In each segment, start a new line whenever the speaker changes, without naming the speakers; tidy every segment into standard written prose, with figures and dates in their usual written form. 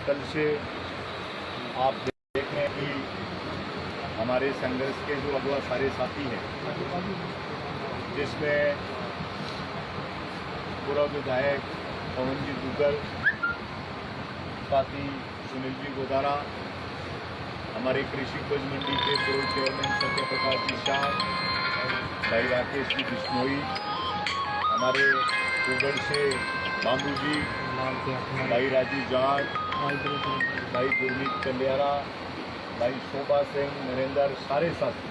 स्थल से आप देख रहे हैं कि हमारे संघर्ष के जो अगवा सारे साथी हैं, जिसमें पूर्व विधायक पवन जी दुग्गल, साथी सुनील जी गोदारा, हमारे कृषि उपज मंडी के पूर्व चेयरमैन सत्य प्रकाश जी शाह, भाई राकेश जी बिश्नोई, हमारे उगड़ से बाबू जी, भाई राजीव जाट, भाई गुरमीत कंडियारा, भाई शोभा सिंह, नरेंद्र, सारे साथी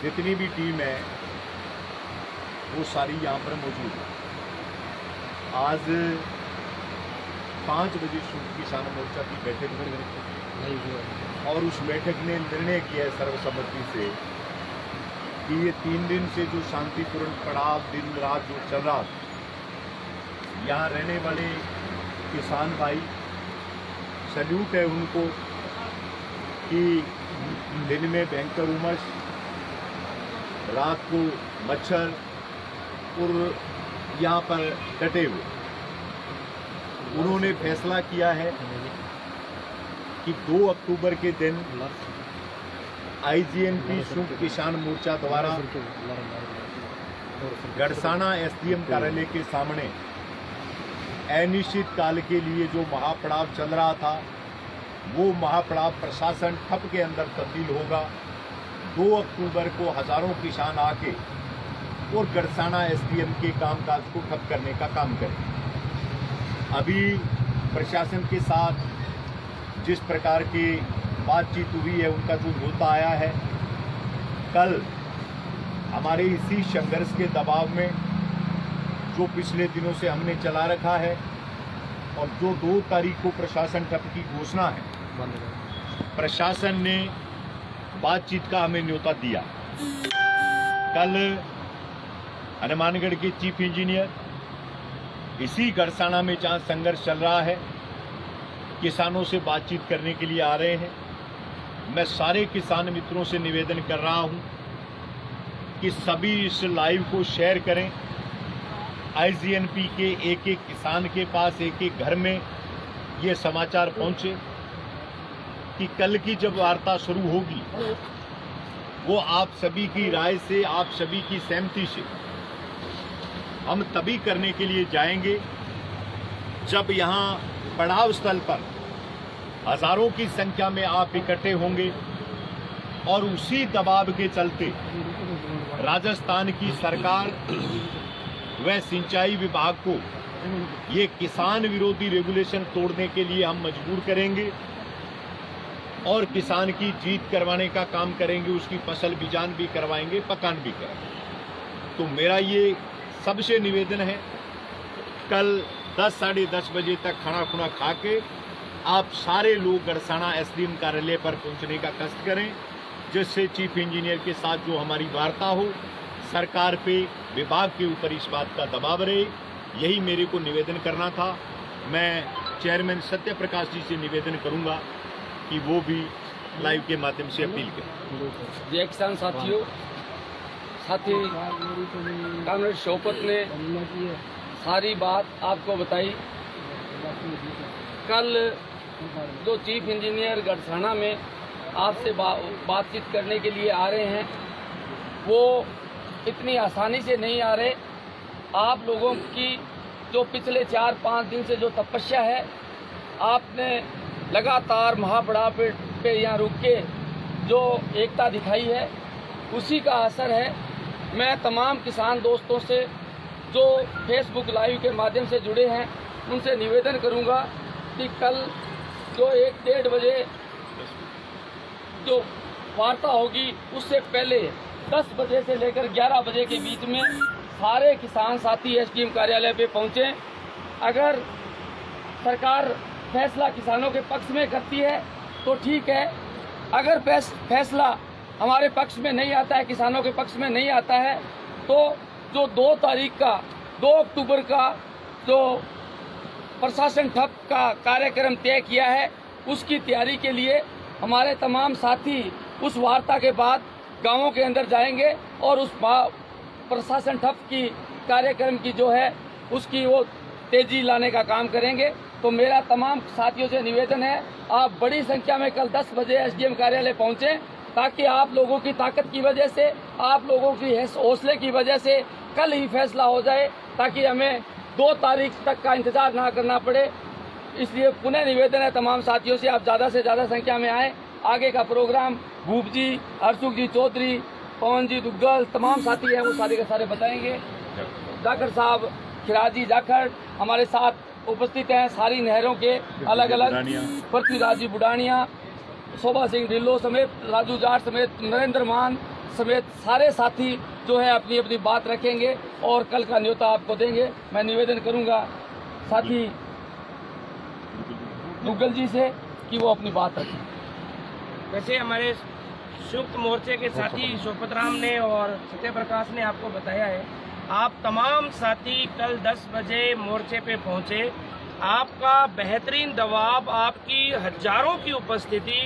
जितनी भी टीम है वो सारी यहाँ पर मौजूद है। आज 5 बजे संयुक्त किसान मोर्चा की बैठक हुई और उस बैठक ने निर्णय किया है सर्वसम्मति से कि ये 3 दिन से जो शांतिपूर्ण पड़ाव दिन रात जो चल रहा था, यहाँ रहने वाले किसान भाई सैल्यूट है उनको कि दिन में भयंकर उमस, रात को मच्छर और यहाँ पर डटे हुए उन्होंने फैसला किया है कि 2 अक्टूबर के दिन IGNP संयुक्त किसान मोर्चा द्वारा गड़साना SDM कार्यालय के सामने अनिश्चित काल के लिए जो महापड़ाव चल रहा था वो महापड़ाव प्रशासन ठप के अंदर तब्दील होगा। 2 अक्टूबर को हजारों किसान आके और गड़साना SDM के कामकाज को ठप करने का काम करें। अभी प्रशासन के साथ जिस प्रकार की बातचीत हुई है, उनका जो न्योता आया है, कल हमारे इसी संघर्ष के दबाव में जो पिछले दिनों से हमने चला रखा है और जो 2 तारीख को प्रशासन ठप की घोषणा है, प्रशासन ने बातचीत का हमें न्योता दिया। कल हनुमानगढ़ के चीफ इंजीनियर इसी गड़साना में जहां संघर्ष चल रहा है किसानों से बातचीत करने के लिए आ रहे हैं। मैं सारे किसान मित्रों से निवेदन कर रहा हूं कि सभी इस लाइव को शेयर करें। IGNP के एक किसान के पास एक घर में ये समाचार पहुंचे कि कल की जब वार्ता शुरू होगी वो आप सभी की राय से, आप सभी की सहमति से हम तभी करने के लिए जाएंगे जब यहाँ पड़ाव स्थल पर हजारों की संख्या में आप इकट्ठे होंगे और उसी दबाव के चलते राजस्थान की सरकार व सिंचाई विभाग को ये किसान विरोधी रेगुलेशन तोड़ने के लिए हम मजबूर करेंगे और किसान की जीत करवाने का काम करेंगे, उसकी फसल बीजान भी करवाएंगे, पकान भी कराएंगे। तो मेरा ये सबसे निवेदन है, कल 10 साढ़े 10 बजे तक खाना खुना खा के आप सारे लोग गड़साना SDM कार्यालय पर पहुंचने का कष्ट करें, जिससे चीफ इंजीनियर के साथ जो हमारी वार्ता हो, सरकार पे, विभाग के ऊपर इस बात का दबाव रहे। यही मेरे को निवेदन करना था। मैं चेयरमैन सत्य प्रकाश जी से निवेदन करूंगा कि वो भी लाइव के माध्यम से अपील करें।
जय किसान साथियों, साथी कामरेड शौकत ने सारी बात आपको बताई। कल जो चीफ इंजीनियर गड़साना में आपसे बातचीत करने के लिए आ रहे हैं, वो इतनी आसानी से नहीं आ रहे। आप लोगों की जो पिछले 4-5 दिन से जो तपस्या है, आपने लगातार महापड़ाव पे यहाँ रुक के जो एकता दिखाई है, उसी का असर है। मैं तमाम किसान दोस्तों से जो फेसबुक लाइव के माध्यम से जुड़े हैं उनसे निवेदन करूंगा कि कल जो 1-1:30 बजे जो वार्ता होगी उससे पहले 10 बजे से लेकर 11 बजे के बीच में सारे किसान साथी SDM कार्यालय पे पहुँचें। अगर सरकार फैसला किसानों के पक्ष में करती है तो ठीक है, अगर फैसला हमारे पक्ष में नहीं आता है, किसानों के पक्ष में नहीं आता है, तो जो 2 तारीख का 2 अक्टूबर का जो प्रशासन ठप का कार्यक्रम तय किया है, उसकी तैयारी के लिए हमारे तमाम साथी उस वार्ता के बाद गांवों के अंदर जाएंगे और उस प्रशासन ठप की कार्यक्रम की जो है उसकी वो तेजी लाने का काम करेंगे। तो मेरा तमाम साथियों से निवेदन है, आप बड़ी संख्या में कल 10 बजे एसडीएम कार्यालय पहुंचे, ताकि आप लोगों की ताकत की वजह से, आप लोगों की हौसले की वजह से कल ही फैसला हो जाए, ताकि हमें 2 तारीख तक का इंतजार ना करना पड़े। इसलिए पुनः निवेदन है तमाम साथियों से, आप ज़्यादा से ज़्यादा संख्या में आएँ। आगे का प्रोग्राम भूप जी, हरसुख जी चौधरी, पवन जी दुग्गल, तमाम साथी हैं, वो सारे के सारे बताएंगे। जाखड़ साहब, खिराजी जाखड़ हमारे साथ उपस्थित हैं, सारी नहरों के अलग अलग, पृथ्वीराज जी बुडानिया, शोभा सिंह ढिल्लो समेत, राजू जाट समेत, नरेंद्र मान समेत सारे साथी जो है अपनी अपनी बात रखेंगे और कल का न्योता आपको देंगे। मैं निवेदन करूंगा साथी दुग्गल जी से कि वो अपनी बात रखें।
वैसे हमारे संयुक्त मोर्चे के साथी शोपत राम ने और सत्य प्रकाश ने आपको बताया है, आप तमाम साथी कल 10 बजे मोर्चे पे पहुंचे। आपका बेहतरीन दबाव, आपकी हजारों की उपस्थिति,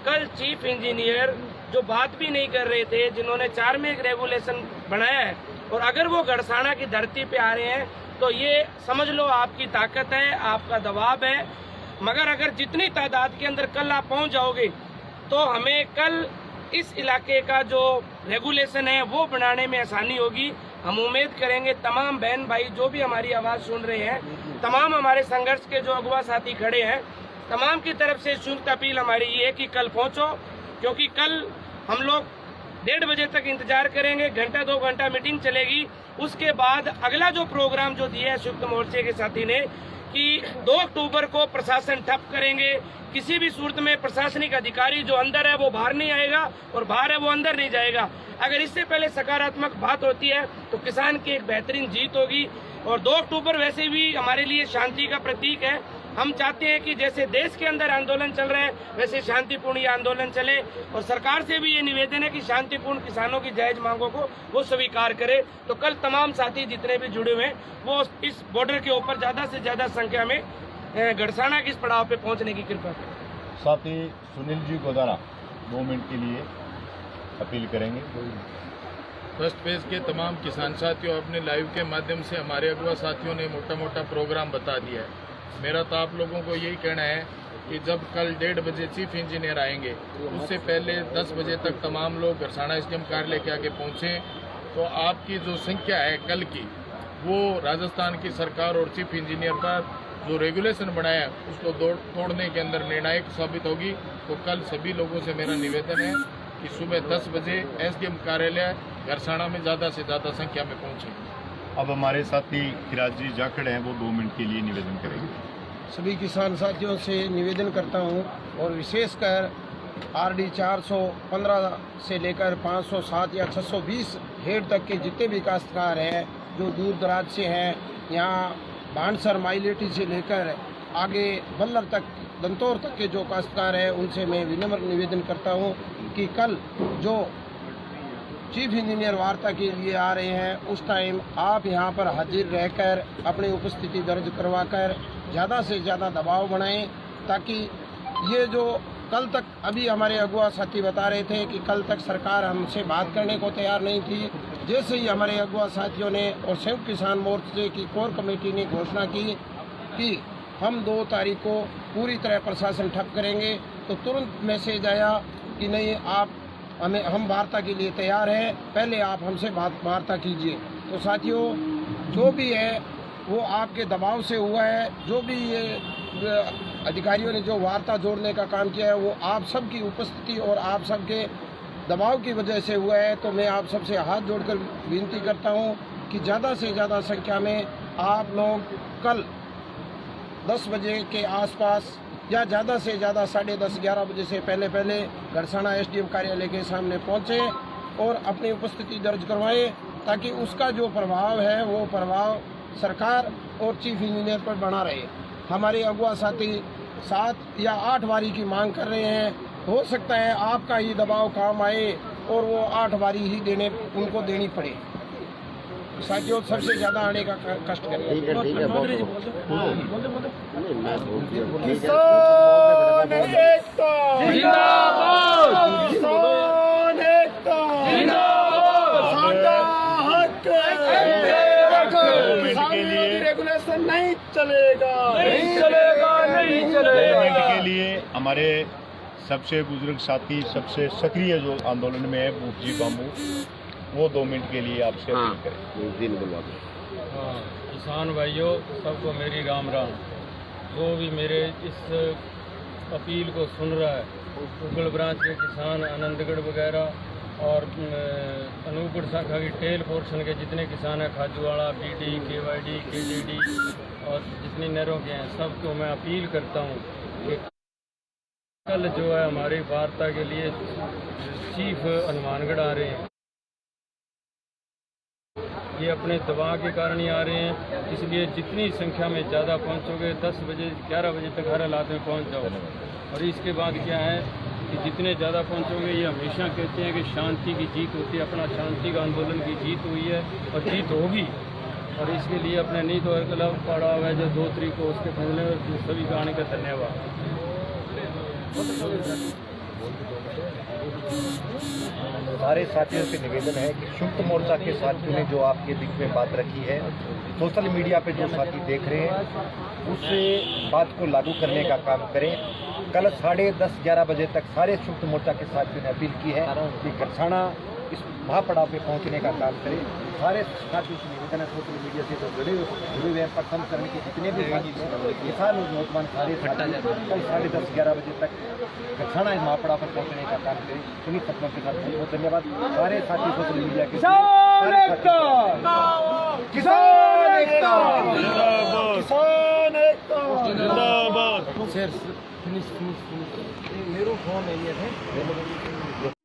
कल चीफ इंजीनियर जो बात भी नहीं कर रहे थे, जिन्होंने 4 में एक रेगुलेशन बनाया है, और अगर वो गड़साना की धरती पे आ रहे हैं तो ये समझ लो आपकी ताकत है, आपका दबाव है। मगर अगर जितनी तादाद के अंदर कल आप पहुंच जाओगे तो हमें कल इस इलाके का जो रेगुलेशन है वो बनाने में आसानी होगी। हम उम्मीद करेंगे तमाम बहन भाई जो भी हमारी आवाज़ सुन रहे हैं, तमाम हमारे संघर्ष के जो अगुवा साथी खड़े हैं, तमाम की तरफ से संयुक्त अपील हमारी ये है कि कल पहुंचो, क्योंकि कल हम लोग 1:30 बजे तक इंतजार करेंगे, घंटा 2 घंटा मीटिंग चलेगी। उसके बाद अगला जो प्रोग्राम जो दिया है संयुक्त मोर्चे के साथी ने कि 2 अक्टूबर को प्रशासन ठप करेंगे, किसी भी सूरत में प्रशासनिक अधिकारी जो अंदर है वो बाहर नहीं आएगा और बाहर है वो अंदर नहीं जाएगा। अगर इससे पहले सकारात्मक बात होती है तो किसान की एक बेहतरीन जीत होगी। और 2 अक्टूबर वैसे भी हमारे लिए शांति का प्रतीक है। हम चाहते हैं कि जैसे देश के अंदर आंदोलन चल रहे हैं वैसे शांतिपूर्ण ये आंदोलन चले, और सरकार से भी ये निवेदन है कि शांतिपूर्ण किसानों की जायज मांगों को वो स्वीकार करे। तो कल तमाम साथी जितने भी जुड़े हुए हैं वो इस बॉर्डर के ऊपर ज़्यादा से ज़्यादा संख्या में गड़साना के इस पड़ाव पे पहुंचने की कृपा करें।
साथ ही सुनील जी को जरा 2 मिनट के लिए अपील करेंगे।
फर्स्ट फेज के तमाम किसान साथियों, अपने लाइव के माध्यम से हमारे अगुवा साथियों ने मोटा मोटा प्रोग्राम बता दिया है। मेरा तो आप लोगों को यही कहना है कि जब कल 1:30 बजे चीफ इंजीनियर आएंगे, उससे पहले 10 बजे तक तमाम लोग गड़साना एसडीएम कार्यालय के आगे पहुँचें, तो आपकी जो संख्या है कल की, वो राजस्थान की सरकार और चीफ इंजीनियर पर जो रेगुलेशन बनाया है उसको तोड़ने के अंदर निर्णायक साबित होगी। तो कल सभी लोगों से मेरा निवेदन है कि सुबह 10 बजे एसडीएम कार्यालय गड़साना में ज़्यादा से ज़्यादा संख्या में पहुँचें।
अब हमारे साथी खिराजी जाखड़ हैं, वो 2 मिनट के लिए निवेदन करेंगे।
सभी किसान साथियों से निवेदन करता हूं, और विशेषकर आरडी 415 से लेकर 507 या 620 हेड तक के जितने भी काश्तकार हैं जो दूर दराज से हैं, यहाँ भानसर माइलेटी से लेकर आगे बल्लर तक, दंतौर तक के जो काश्तकार हैं, उनसे मैं विनम्र निवेदन करता हूं कि कल जो चीफ इंजीनियर वार्ता के लिए आ रहे हैं उस टाइम आप यहां पर हाजिर रहकर अपनी उपस्थिति दर्ज करवाकर ज़्यादा से ज़्यादा दबाव बनाएं, ताकि ये जो कल तक अभी हमारे अगुवा साथी बता रहे थे कि कल तक सरकार हमसे बात करने को तैयार नहीं थी। जैसे ही हमारे अगुवा साथियों ने और संयुक्त किसान मोर्चे की कोर कमेटी ने घोषणा की कि हम 2 तारीख को पूरी तरह प्रशासन ठप करेंगे, तो तुरंत मैसेज आया कि नहीं, आप हम वार्ता के लिए तैयार हैं, पहले आप हमसे वार्ता कीजिए। तो साथियों, जो भी है वो आपके दबाव से हुआ है। जो भी ये अधिकारियों ने जो वार्ता जोड़ने का काम किया है वो आप सबकी उपस्थिति और आप सबके दबाव की वजह से हुआ है। तो मैं आप सबसे हाथ जोड़कर विनती करता हूं कि ज़्यादा से ज़्यादा संख्या में आप लोग कल 10 बजे के आसपास या ज़्यादा से ज़्यादा 10:30-11 बजे से पहले गड़साना एसडीएम कार्यालय के सामने पहुँचें और अपनी उपस्थिति दर्ज करवाएं, ताकि उसका जो प्रभाव है वो प्रभाव सरकार और चीफ इंजीनियर पर बना रहे। हमारे अगुवा साथी 7 या 8 बारी की मांग कर रहे हैं, हो सकता है आपका ही दबाव काम आए और वो 8 बारी ही उनको देनी पड़े। साथियों, सबसे ज़्यादा आने का कष्ट करें।
मूवमेंट के लिए
रेगुलेशन नहीं चलेगा,
नहीं चलेगा, नहीं चलेगा।
मूवमेंट के लिए हमारे सबसे बुजुर्ग साथी, सबसे सक्रिय जो आंदोलन में है बूटजी बामू, वो 2 मिनट के लिए आपसे अपील करें।
हाँ, किसान भाइयों सबको मेरी राम राम। जो भी मेरे इस अपील को सुन रहा है, उगल ब्रांच के किसान, आनंदगढ़ वगैरह और अनूपगढ़ शाखा की टेल पोर्शन के जितने किसान हैं, खाजूवाड़ा, बीडी, केवाईडी, केजेडी और जितनी नहरों के हैं, सबको मैं अपील करता हूँ कि कल जो है हमारी वार्ता के लिए चीफ हनुमानगढ़ आ रहे हैं। ये अपने दबाव के कारण ही आ रहे हैं, इसलिए जितनी संख्या में ज़्यादा पहुंचोगे, 10 बजे 11 बजे तक हर हालात में पहुंच जाओ। और इसके बाद क्या है कि जितने ज़्यादा पहुंचोगे, ये हमेशा कहते हैं कि शांति की जीत होती है, अपना शांति का आंदोलन की जीत हुई है और जीत होगी। और इसके लिए अपने नहीं तो अगला पड़ा हुआ है जो 2 तारीख को, उसके फैसले में सभी का आने का धन्यवाद।
सारे साथियों से निवेदन है कि संयुक्त मोर्चा के साथियों ने जो आपके बीच में बात रखी है, सोशल मीडिया पे जो साथी देख रहे हैं, उससे बात को लागू करने का काम करें। कल 10:30-11 बजे तक सारे संयुक्त मोर्चा के साथियों ने अपील की है कि गरसाना इस महापड़ाव पे पहुंचने का काम करें। सारे साथियों से निवेदन है, सोशल मीडिया से जो जुड़े हुए हैं, पसंद करने के जितने भी साथी हैं, किसान और नौजवान सारे साथी कल 10:30-11 बजे तक गरसाना इस महापड़ाव पर पहुंचने का काम करें। सुनी सपनों के साथ बहुत बहुत धन्यवाद। सारे साथी सोशल मीडिया के
किसान एकता, किसान एकता, किसान एकता जिंदाबाद। मेरे फोन है ये है।